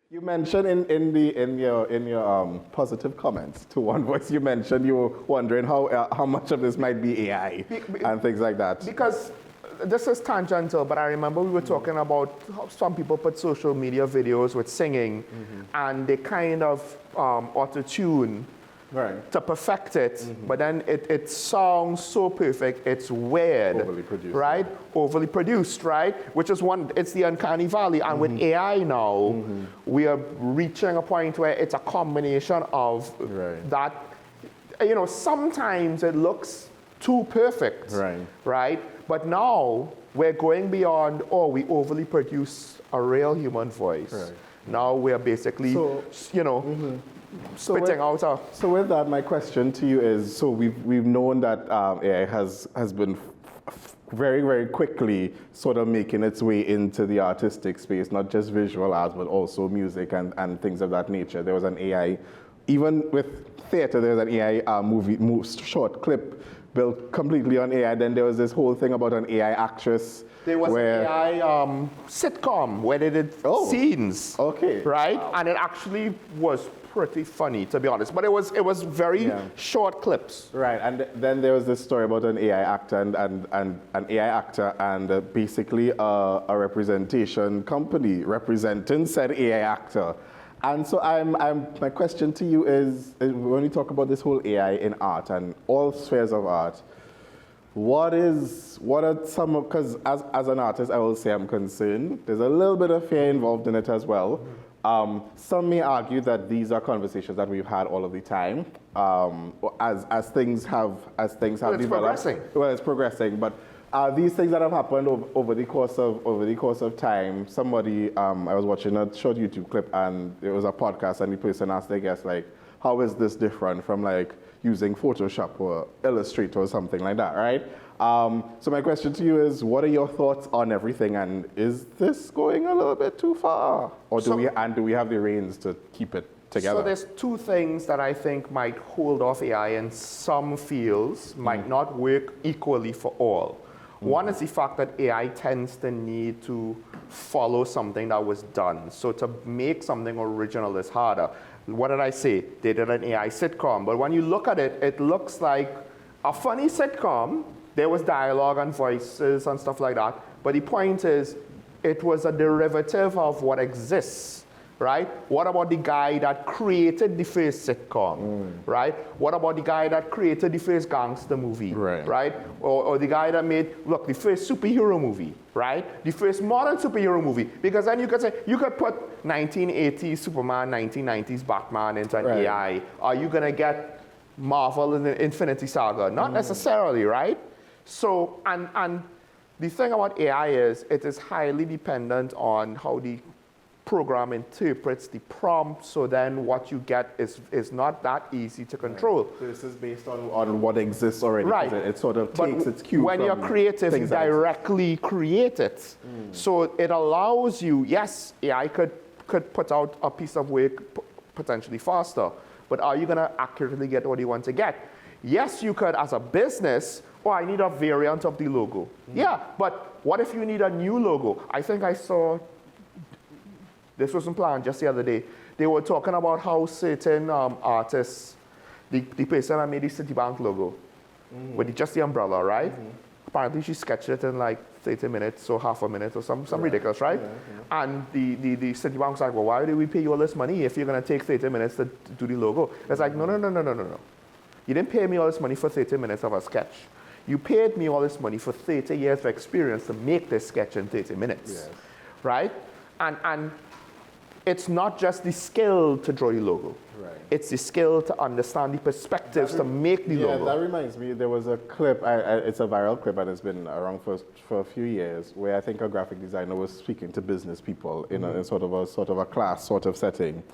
You mentioned in your positive comments to One Voice, you mentioned you were wondering how much of this might be AI and things like that. Because this is tangential, but I remember we were talking about how some people put social media videos with singing, and they kind of auto-tune to perfect it, but then it sounds so perfect, it's weird. Overly produced. Right? Yeah. Overly produced, right? Which is it's the uncanny valley. And with AI now, we are reaching a point where it's a combination of that, sometimes it looks too perfect, right? But now we're going beyond, we overly produce a real human voice. Right. Now we're basically, spitting out a... So with that, my question to you is, so we've known that AI has been very, very quickly sort of making its way into the artistic space, not just visual arts, but also music and things of that nature. There was an AI, even with theater, there was an AI short clip built completely on AI. Then there was this whole thing about an AI actress. There was an AI sitcom where they did scenes. Okay. Right? Wow. And it actually was pretty funny, to be honest. But it was very short clips. Right. And then there was this story about an AI actor and an AI actor and basically a representation company representing said AI actor. And so my question to you is when we talk about this whole AI in art and all spheres of art, what are some of, because as an artist, I will say I'm concerned. There's a little bit of fear involved in it as well. Some may argue that these are conversations that we've had all of the time, as things have developed. It's progressing. Well, it's progressing, but these things that have happened over the course of time. Somebody, I was watching a short YouTube clip, and it was a podcast, and the person asked their guest, like, how is this different from like using Photoshop or Illustrator or something like that, right? So my question to you is, what are your thoughts on everything, and is this going a little bit too far, or do we have the reins to keep it together? So there's two things that I think might hold off AI in some fields, might not work equally for all. One is the fact that AI tends to need to follow something that was done. So to make something original is harder. What did I say? They did an AI sitcom. But when you look at it, it looks like a funny sitcom. There was dialogue and voices and stuff like that. But the point is, it was a derivative of what exists. Right? What about the guy that created the first sitcom? Right? What about the guy that created the first gangster movie? Right? Or the guy that made, the first superhero movie, right? The first modern superhero movie. Because then you could say, you could put 1980s Superman, 1990s Batman into an AI. Are you going to get Marvel in the Infinity Saga? Not necessarily, right? So, and the thing about AI is, it is highly dependent on how the program interprets the prompt, so then what you get is not that easy to control. So this is based on what exists already. Right. It sort of takes its cue when you're creative, you directly create it. So it allows you, yes, AI could put out a piece of work potentially faster, but are you going to accurately get what you want to get? Yes, you could as a business, I need a variant of the logo. Yeah, but what if you need a new logo? I think I saw, this wasn't planned just the other day. They were talking about how certain artists, the person that made the Citibank logo, with just the umbrella, right? Apparently she sketched it in like 30 minutes or half a minute or some ridiculous, right? And the Citibank's like, well, why do we pay you all this money if you're going to take 30 minutes to do the logo? It's like, no. You didn't pay me all this money for 30 minutes of a sketch. You paid me all this money for 30 years of experience to make this sketch in 30 minutes, right? And it's not just the skill to draw your logo. It's the skill to understand the perspectives to make the logo. Yeah, that reminds me, there was a clip, it's a viral clip and it's been around for a few years, where I think a graphic designer was speaking to business people in a sort of a class sort of setting.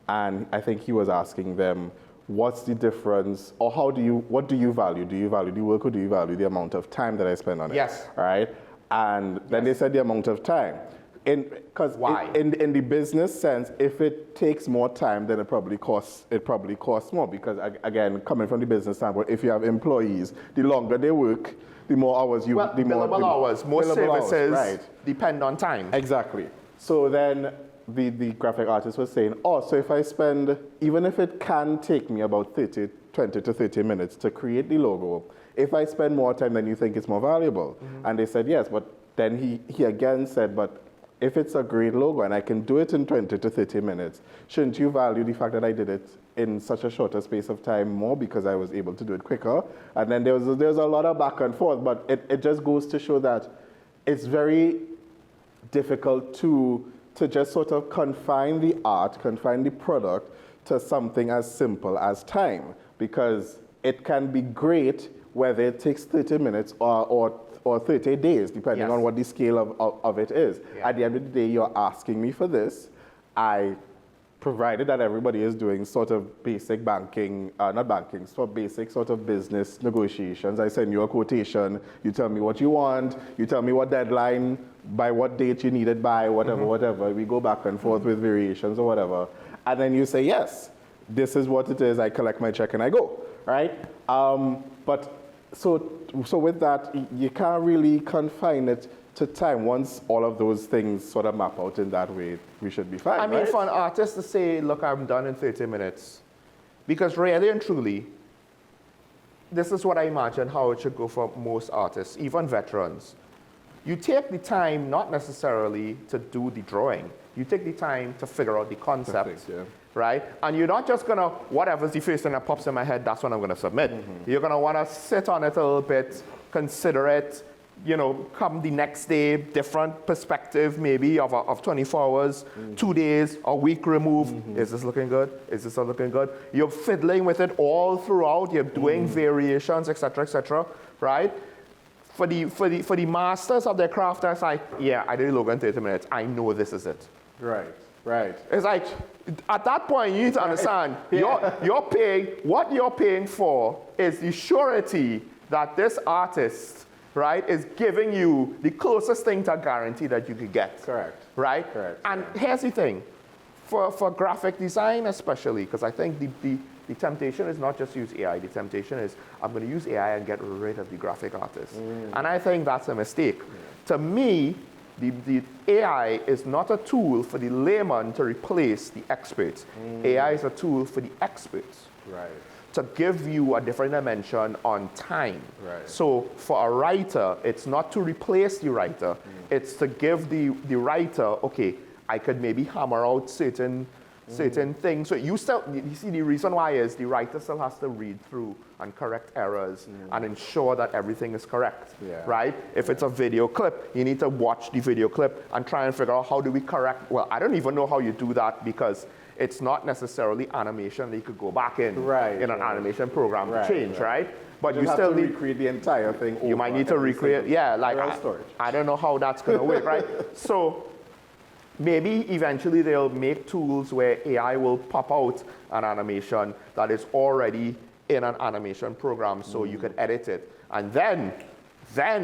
And I think he was asking them, what's the difference, or what do you value? Do you value the work, or do you value the amount of time that I spend on it? Yes. Right? And then they said the amount of time. Because in the business sense, if it takes more time, then it probably costs more. Because again, coming from the business standpoint, if you have employees, the longer they work, the more hours billable hours. Most services depend on time. Exactly. So then, the graphic artist was saying, oh, so if I spend, even if it can take me about 20 to 30 minutes to create the logo, if I spend more time, then you think it's more valuable. And they said, yes, but then he again said, but if it's a great logo and I can do it in 20 to 30 minutes, shouldn't you value the fact that I did it in such a shorter space of time more because I was able to do it quicker? And then there's a lot of back and forth, but it just goes to show that it's very difficult to just sort of confine the art, confine the product to something as simple as time, because it can be great whether it takes 30 minutes or 30 days, depending on what the scale of it is. At the end of the day, you're asking me for this. I provided that everybody is doing sort of basic banking, not banking, so basic sort of business negotiations. I send you a quotation, you tell me what you want, you tell me what deadline, by what date you need it by, whatever, whatever. We go back and forth with variations or whatever. And then you say, yes, this is what it is, I collect my check and I go, right? But so with that, you can't really confine it to time. Once all of those things sort of map out in that way, we should be fine. I mean, right? for an artist to say, look, I'm done in 30 minutes, because really and truly, this is what I imagine how it should go for most artists, even veterans. You take the time not necessarily to do the drawing. You take the time to figure out the concept, right? And you're not just gonna, whatever's the first thing that pops in my head, that's what I'm gonna submit. You're gonna wanna sit on it a little bit, consider it, you know, come the next day, different perspective maybe of 24 hours, 2 days, a week remove. Is this looking good? Is this not looking good? You're fiddling with it all throughout. You're doing variations, etc., right? For the masters of their craft, that's like, yeah, I did a logo in 30 minutes. I know this is it. Right, right. It's like, at that point, you need to understand, you're paying, what you're paying for is the surety that this artist, right, is giving you the closest thing to a guarantee that you could get. Correct. Right? Correct. And here's the thing, for graphic design especially, because I think the temptation is not just use AI, the temptation is I'm going to use AI and get rid of the graphic artist. And I think that's a mistake. To me, the AI is not a tool for the layman to replace the experts. AI is a tool for the experts. Right. To give you a different dimension on time. Right. So for a writer, it's not to replace the writer, it's to give the writer, okay, I could maybe hammer out certain things. So you see the reason why is the writer still has to read through and correct errors and ensure that everything is correct, right? If it's a video clip, you need to watch the video clip and try and figure out how do we correct. Well, I don't even know how you do that because it's not necessarily animation that you could go back in an animation program to change, right? But you still need to recreate the entire thing. You might need to recreate, like I don't know how that's going to work, right? So maybe eventually they'll make tools where AI will pop out an animation that is already in an animation program, so you can edit it, and then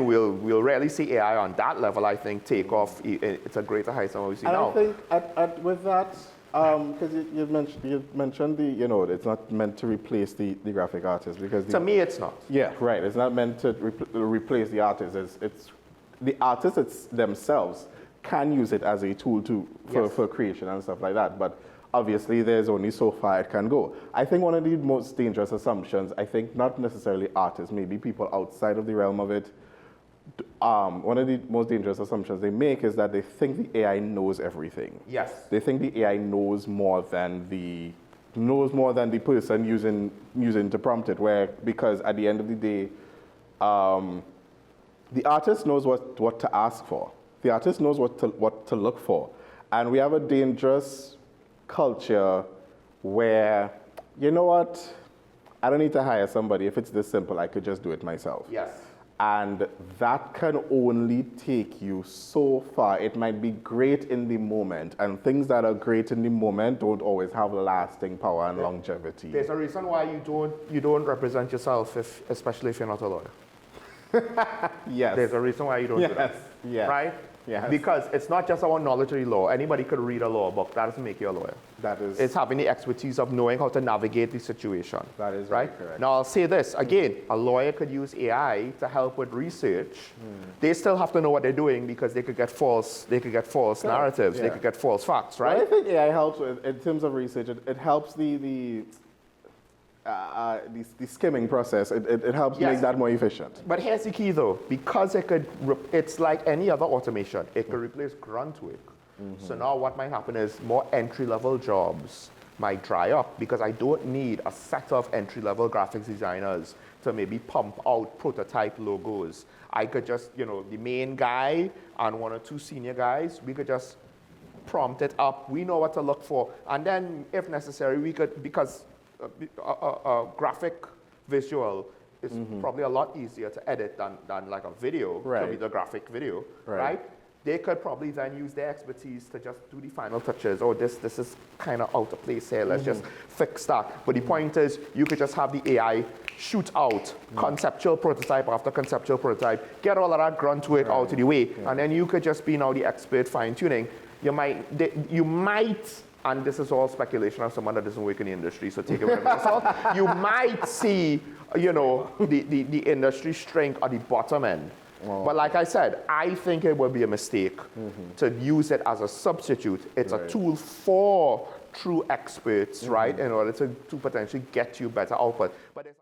we'll really see AI on that level. I think take off. It's a greater height than what we see now. I think with that. Because you mentioned it's not meant to replace the graphic artist, because to me it's not. Yeah, right. It's not meant to replace the artist. It's the artists themselves can use it as a tool for creation and stuff like that. But obviously, there's only so far it can go. I think one of the most dangerous assumptions, I think not necessarily artists, maybe people outside of the realm of it. One of the most dangerous assumptions they make is that they think the AI knows everything. Yes. They think the AI knows more than the person using to prompt it. Because at the end of the day, the artist knows what to ask for. The artist knows what to look for, and we have a dangerous culture where, you know what, I don't need to hire somebody. If it's this simple, I could just do it myself. Yes. And that can only take you so far. It might be great in the moment, and things that are great in the moment don't always have lasting power and longevity. There's a reason why you don't represent yourself, especially if you're not a lawyer. Yes. There's a reason why you don't do that. Yes. Right? Yes. Because it's not just about knowledge of the law. Anybody could read a law book. That doesn't make you a lawyer. That is. It's having the expertise of knowing how to navigate the situation. That is right. correct. Now I'll say this again: a lawyer could use AI to help with research. They still have to know what they're doing because they could get false. They could get false narratives. Yeah. They could get false facts. Right. Well, I think AI helps with, in terms of research. It helps the skimming process. It helps make that more efficient. But here's the key though, because it's like any other automation, it could replace grunt work. So now what might happen is more entry-level jobs might dry up because I don't need a set of entry-level graphics designers to maybe pump out prototype logos. I could just, the main guy and one or two senior guys, we could just prompt it up. We know what to look for. And then if necessary, we could, because a graphic visual is probably a lot easier to edit than like a video, to be the graphic video, right? They could probably then use their expertise to just do the final touches. Oh, this is kind of out of place here. Let's just fix that. But the point is, you could just have the AI shoot out conceptual prototype after conceptual prototype, get all of that grunt work out of the way, and then you could just be now the expert fine-tuning. You might, and this is all speculation of someone that doesn't work in the industry, so take it with a grain of salt. You might see, the industry strength at the bottom end. But like I said, I think it would be a mistake to use it as a substitute. It's a tool for true experts, right, in order to potentially get you better output. But